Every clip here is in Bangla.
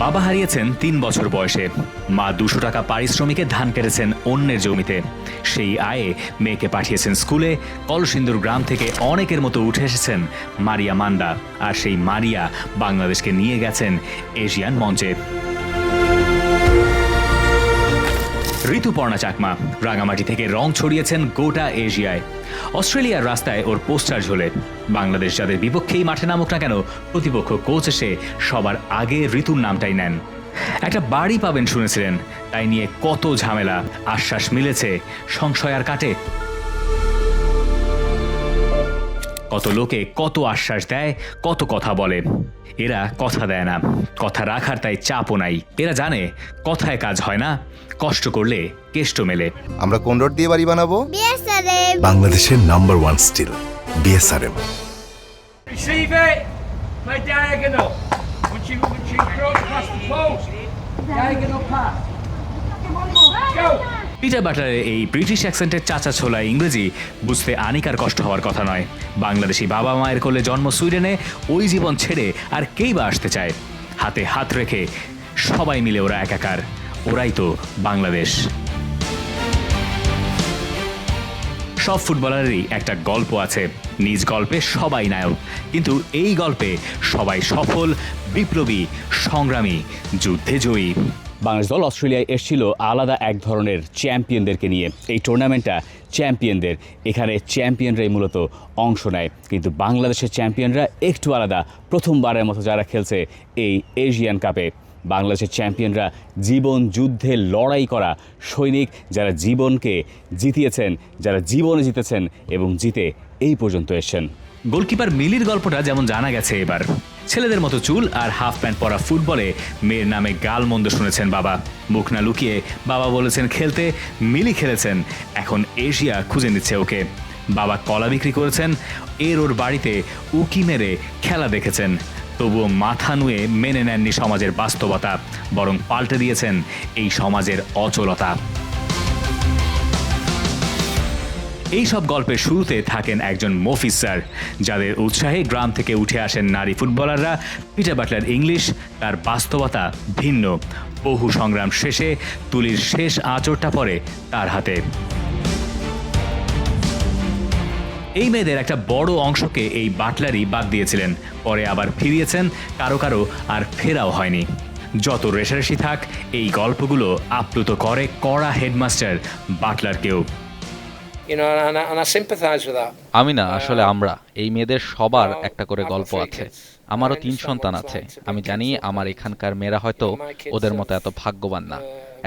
বাবা হারিয়েছেন ৩ বছর বয়সে। মা ২০০ টাকা পারিশ্রমিকে ধান কেটেছেন অন্যের জমিতে। সেই আয়ে মেয়েকে পাঠিয়েছেন স্কুলে। কলসিন্দুর গ্রাম থেকে অনেকের মতো উঠে এসেছেন মারিয়া মান্দা, আর সেই মারিয়া বাংলাদেশকে নিয়ে গেছেন এশিয়ান মঞ্চে। ঋতুপর্ণা চাকমা রাঙামাটি থেকে রং ছড়িয়েছেন গোটা এশিয়ায়। অস্ট্রেলিয়ার রাস্তায় ওর পোস্টার ঝোলে। বাংলাদেশ যাদের বিপক্ষেই মাঠে নামুক না কেন, প্রতিপক্ষ কোচ এসে সবার আগে ঋতুর নামটাই নেন। একটা বাড়ি পাবেন শুনেছিলেন, তাই নিয়ে কত ঝামেলা। আশ্বাস মিলেছে, সংশয় আর কাটে। কত লোকে কত আশ্বাস দেয়, কত কথা বলে। এরা কথা দেয় না, কথা রাখার তাই চাপও নাই। এরা জানে কথায় কাজ হয় না, কষ্ট করলে কেষ্ট মেলে। আমরা কোন রোড দিয়ে বাড়ি বানাবো? BSRM। বাংলাদেশের number 1 steel BSRM। Receive it. Play diagonal. Once you cross past the post. Diagonal pass. Go. Peter বাটলারের এই ব্রিটিশ অ্যাকসেন্টের চাচা ছোলা ইংরেজি বুঝতে আনিকার কষ্ট হওয়ার কথা নয়। বাংলাদেশি বাবা মায়ের কোলে জন্ম সুইডেনে, ওই জীবন ছেড়ে আর কেই বা আসতে চায়? হাতে হাত রেখে সবাই মিলে ওরা একাকার। ওরাই তো বাংলাদেশ। সব ফুটবলারেরই একটা গল্প আছে, নিজ গল্পে সবাই নায়ক, কিন্তু এই গল্পে সবাই সফল, বিপ্লবী, সংগ্রামী, যুদ্ধে জয়ী। বাংলাদেশ দল অস্ট্রেলিয়ায় এসেছিল আলাদা এক ধরনের চ্যাম্পিয়নদেরকে নিয়ে। এই টুর্নামেন্টটা চ্যাম্পিয়নদের, এখানে চ্যাম্পিয়নরাই মূলত অংশ নেয়। কিন্তু বাংলাদেশের চ্যাম্পিয়নরা একটু আলাদা। প্রথমবারের মতো যারা খেলছে এই এশিয়ান কাপে, বাংলাদেশের চ্যাম্পিয়নরা জীবন যুদ্ধে লড়াই করা সৈনিক, যারা জীবনকে জিতিয়েছেন, যারা জীবনে জিতেছেন এবং জিতে এই পর্যন্ত এসেছেন। গোলকিপার মিলির গল্পটা যেমন জানা গেছে এবার। ছেলেদের মতো চুল আর হাফ প্যান্ট পরা ফুটবলে মেয়ের নামে গালমন্দ শুনেছেন বাবা। মুখ না লুকিয়ে বাবা বলেছেন খেলতে, মিলি খেলেছেন, এখন এশিয়া খুঁজে নিচ্ছে ওকে। বাবা কলা বিক্রি করেছেন, ওর বাড়িতে উকি মেরে খেলা দেখেছেন, তবুও মাথা নুয়ে মেনে নেননি সমাজের বাস্তবতা, বরং পাল্টে দিয়েছেন এই সমাজের অচলতা। এই সব গল্পের শুরুতে থাকেন একজন মফিজ স্যার, যাদের উৎসাহে গ্রাম থেকে উঠে আসেন নারী ফুটবলাররা। পিটার বাটলার ইংলিশ, তার বাস্তবতা ভিন্ন। বহু সংগ্রাম শেষে তুলির শেষ আঁচড়টা পড়ে তার হাতে। এই মেয়েদের একটা বড় অংশকে এই বাটলারই বাদ দিয়েছিলেন, পরে আবার ফিরিয়েছেন, কারো কারো আর ফেরাও হয়নি। যত রেশারেশি থাক, এই গল্পগুলো আপ্লুত করে কড়া হেডমাস্টার বাটলারকেও। আমি না, আসলে আমরা এই মেয়েদের সবার একটা করে গল্প আছে। আমারও 3 সন্তান আছে। আমি জানি আমার এখানকার মেয়েরা হয়তো ওদের মতো এত ভাগ্যবান না।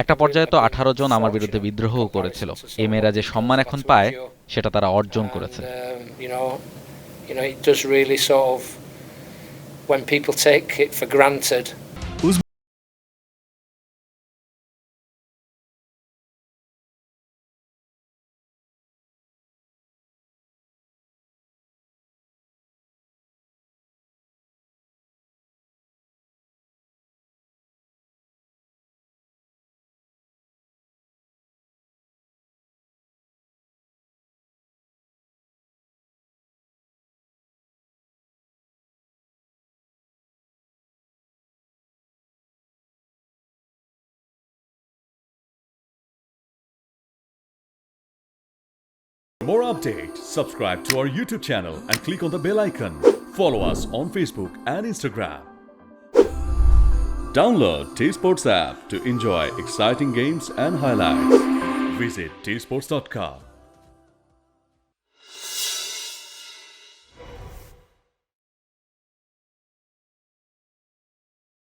একটা পর্যায়ে তো 18 জন আমার বিরুদ্ধে বিদ্রোহও করেছিল। এই মেয়েরা যে সম্মান এখন পায়, সেটা তারা অর্জন করেছে। For more updates, subscribe to our YouTube channel and click on the bell icon. Follow us on Facebook and Instagram. Download T-Sports app to enjoy exciting games and highlights. Visit tsports.com.